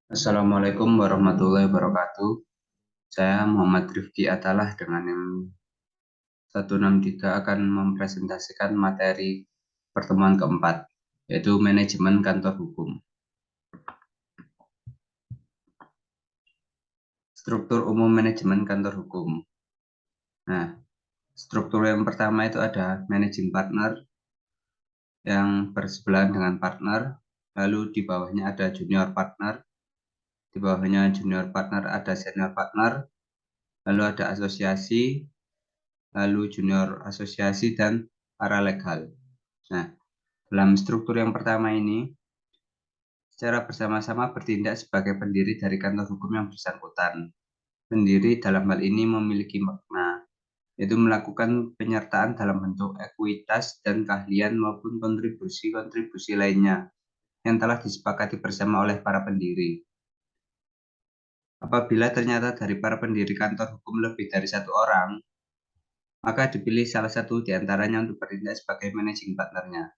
Assalamualaikum warahmatullahi wabarakatuh. Saya Muhammad Rifki Atalah dengan NIM 163 akan mempresentasikan materi pertemuan keempat, yaitu manajemen kantor hukum. Struktur umum manajemen kantor hukum. Nah, struktur yang pertama itu ada managing partner yang bersebelahan dengan partner, lalu di bawahnya ada junior partner, di bawahnya junior partner ada senior partner, lalu ada asosiasi, lalu junior asosiasi, dan paralegal. Nah, dalam struktur yang pertama ini, secara bersama-sama bertindak sebagai pendiri dari kantor hukum yang bersangkutan. Pendiri dalam hal ini memiliki makna, yaitu melakukan penyertaan dalam bentuk ekuitas dan keahlian maupun kontribusi-kontribusi lainnya yang telah disepakati bersama oleh para pendiri. Apabila ternyata dari para pendiri kantor hukum lebih dari satu orang, maka dipilih salah satu di antaranya untuk bertindak sebagai managing partnernya.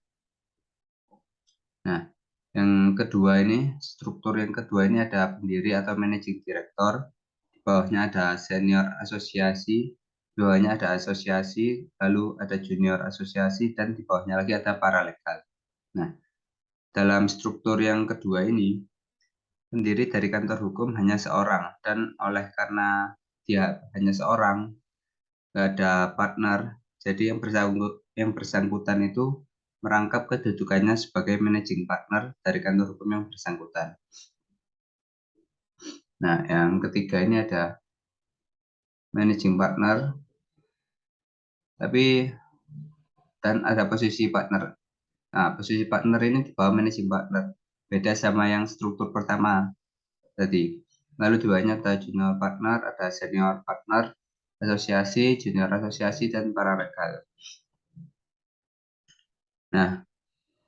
Nah, yang kedua ini, struktur yang kedua ini ada pendiri atau managing director, di bawahnya ada senior asosiasi, di bawahnya ada asosiasi, lalu ada junior asosiasi, dan di bawahnya lagi ada paralegal. Nah, dalam struktur yang kedua ini, pendiri dari kantor hukum hanya seorang, dan oleh karena dia hanya seorang, nggak ada partner, jadi yang bersangkutan itu merangkap kedudukannya sebagai managing partner dari kantor hukum yang bersangkutan. Nah, yang ketiga ini ada managing partner, dan ada posisi partner. Nah, posisi partner ini di bawah managing partner, beda sama yang struktur pertama tadi. Lalu di bawahnya ada junior partner, ada senior partner, asosiasi, junior asosiasi, dan paralegal. Nah,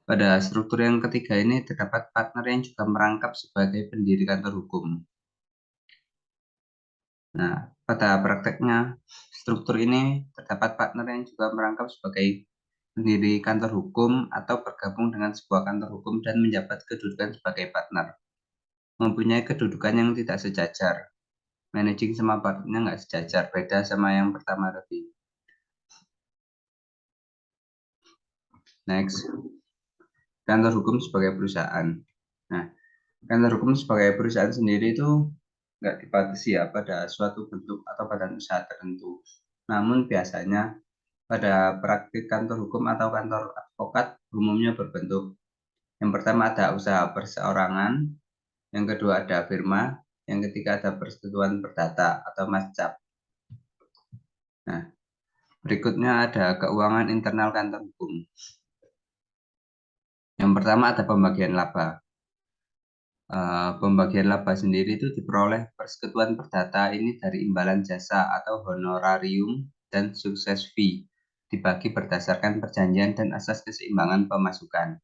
pada struktur yang ketiga ini terdapat partner yang juga merangkap sebagai pendiri kantor hukum. Nah, pada prakteknya struktur ini terdapat partner yang juga merangkap sebagai pendiri kantor hukum atau bergabung dengan sebuah kantor hukum dan menjabat kedudukan sebagai partner. Mempunyai kedudukan yang tidak sejajar. Managing sama partnernya nggak sejajar, beda sama yang pertama tadi. Next, kantor hukum sebagai perusahaan. Nah, kantor hukum sebagai perusahaan sendiri itu nggak dibatasi ya pada suatu bentuk atau badan usaha tertentu. Namun biasanya pada praktik kantor hukum atau kantor advokat umumnya berbentuk. Yang pertama ada usaha perseorangan, yang kedua ada firma, yang ketiga ada persetujuan perdata atau mascap. Nah, berikutnya ada keuangan internal kantor hukum. Yang pertama ada pembagian laba. Pembagian laba sendiri itu diperoleh persekutuan perdata ini dari imbalan jasa atau honorarium dan sukses fee, dibagi berdasarkan perjanjian dan asas keseimbangan pemasukan.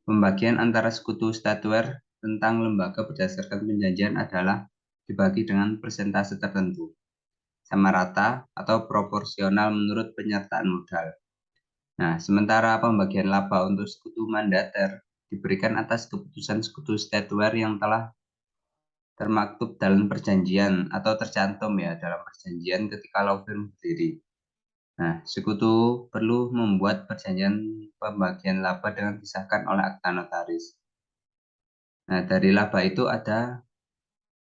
Pembagian antara sekutu statuer tentang lembaga berdasarkan perjanjian adalah dibagi dengan persentase tertentu, sama rata atau proporsional menurut penyertaan modal. Nah, sementara pembagian laba untuk sekutu mandater diberikan atas keputusan sekutu statuer yang telah termaktub dalam perjanjian atau tercantum ya dalam perjanjian ketika law firm berdiri. Nah, sekutu perlu membuat perjanjian pembagian laba dengan disahkan oleh akta notaris. Nah, dari laba itu ada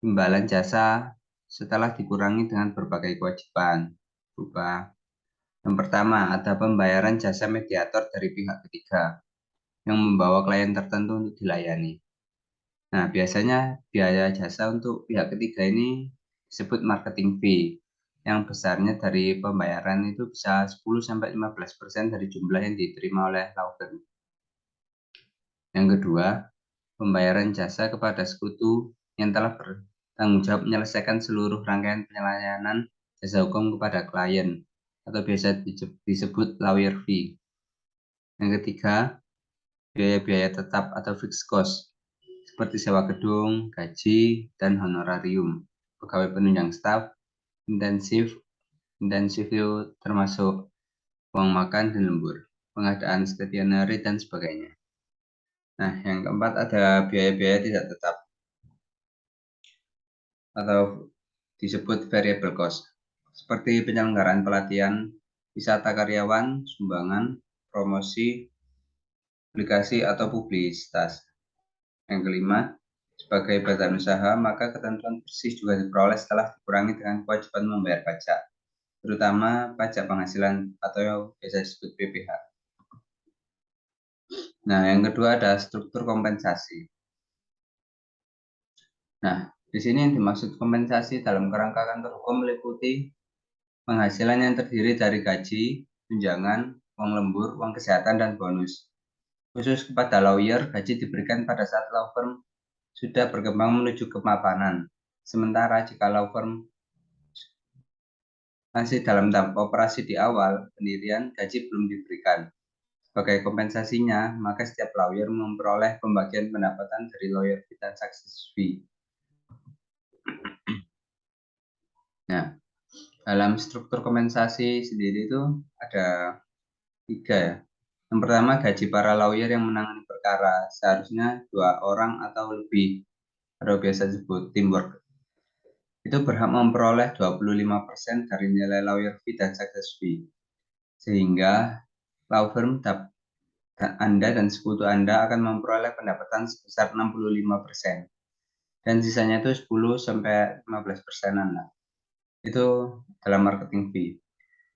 imbalan jasa setelah dikurangi dengan berbagai kewajiban. Berupa yang pertama, ada pembayaran jasa mediator dari pihak ketiga yang membawa klien tertentu untuk dilayani. Nah, biasanya biaya jasa untuk pihak ketiga ini disebut marketing fee, yang besarnya dari pembayaran itu bisa 10-15% dari jumlah yang diterima oleh law firm. Yang kedua, pembayaran jasa kepada sekutu yang telah bertanggung jawab menyelesaikan seluruh rangkaian pelayanan jasa hukum kepada klien, atau biasa disebut lawyer fee. Yang ketiga, biaya-biaya tetap atau fixed cost, seperti sewa gedung, gaji, dan honorarium, pegawai penunjang staf, intensif itu termasuk uang makan dan lembur, pengadaan stationery, dan sebagainya. Nah, yang keempat ada biaya-biaya tidak tetap. atau disebut variable cost, seperti penyelenggaraan pelatihan, wisata karyawan, sumbangan, promosi, publikasi, atau publisitas. Yang kelima, sebagai badan usaha, maka ketentuan bersih juga diperoleh setelah dikurangi dengan kewajiban membayar pajak, terutama pajak penghasilan atau biasa disebut PPh. Nah, yang kedua ada struktur kompensasi. Nah, di sini yang dimaksud kompensasi dalam kerangka kantor hukum meliputi penghasilan yang terdiri dari gaji, tunjangan, uang lembur, uang kesehatan, dan bonus. Khusus kepada lawyer, gaji diberikan pada saat law firm sudah berkembang menuju kemapanan. Sementara jika law firm masih dalam tahap operasi di awal pendirian, gaji belum diberikan. Sebagai kompensasinya, maka setiap lawyer memperoleh pembagian pendapatan dari lawyer fee dan success fee. Nah, dalam struktur kompensasi sendiri itu ada 3 ya. Yang pertama, gaji para lawyer yang menangani perkara, seharusnya 2 orang atau lebih, atau biasa disebut teamwork. Itu berhak memperoleh 25% dari nilai lawyer fee dan success fee. Sehingga law firm Anda dan sekutu Anda akan memperoleh pendapatan sebesar 65%. Dan sisanya itu 10-15%-an lah. Itu dalam marketing fee.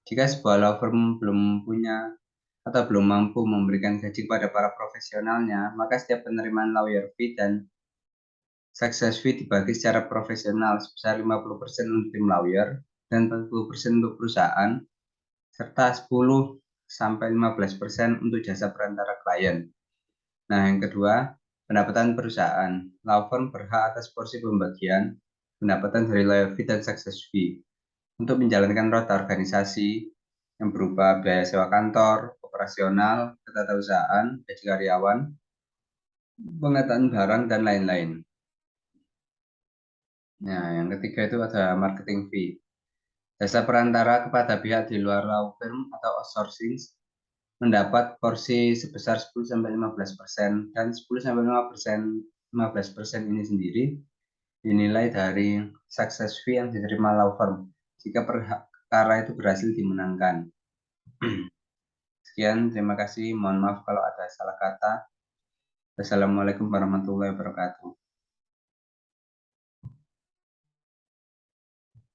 Jika sebuah law firm belum punya atau belum mampu memberikan gaji kepada para profesionalnya, maka setiap penerimaan lawyer fee dan success fee dibagi secara profesional sebesar 50% untuk tim lawyer dan 40% untuk perusahaan, serta 10-15% untuk jasa perantara klien. Nah, yang kedua, pendapatan perusahaan. Law firm berhak atas porsi pembagian pendapatan dari lawyer fee dan success fee untuk menjalankan roda organisasi yang berupa biaya sewa kantor, operasional, ketatausahaan, gaji karyawan, pengadaan barang, dan lain-lain. Nah, yang ketiga itu ada marketing fee. Jasa perantara kepada pihak di luar law firm atau outsourcing mendapat porsi sebesar 10-15% dan 10-15% ini sendiri dinilai dari success fee yang diterima law firm jika perkara itu berhasil dimenangkan. Sekian, terima kasih. Mohon maaf kalau ada salah kata. Wassalamualaikum warahmatullahi wabarakatuh.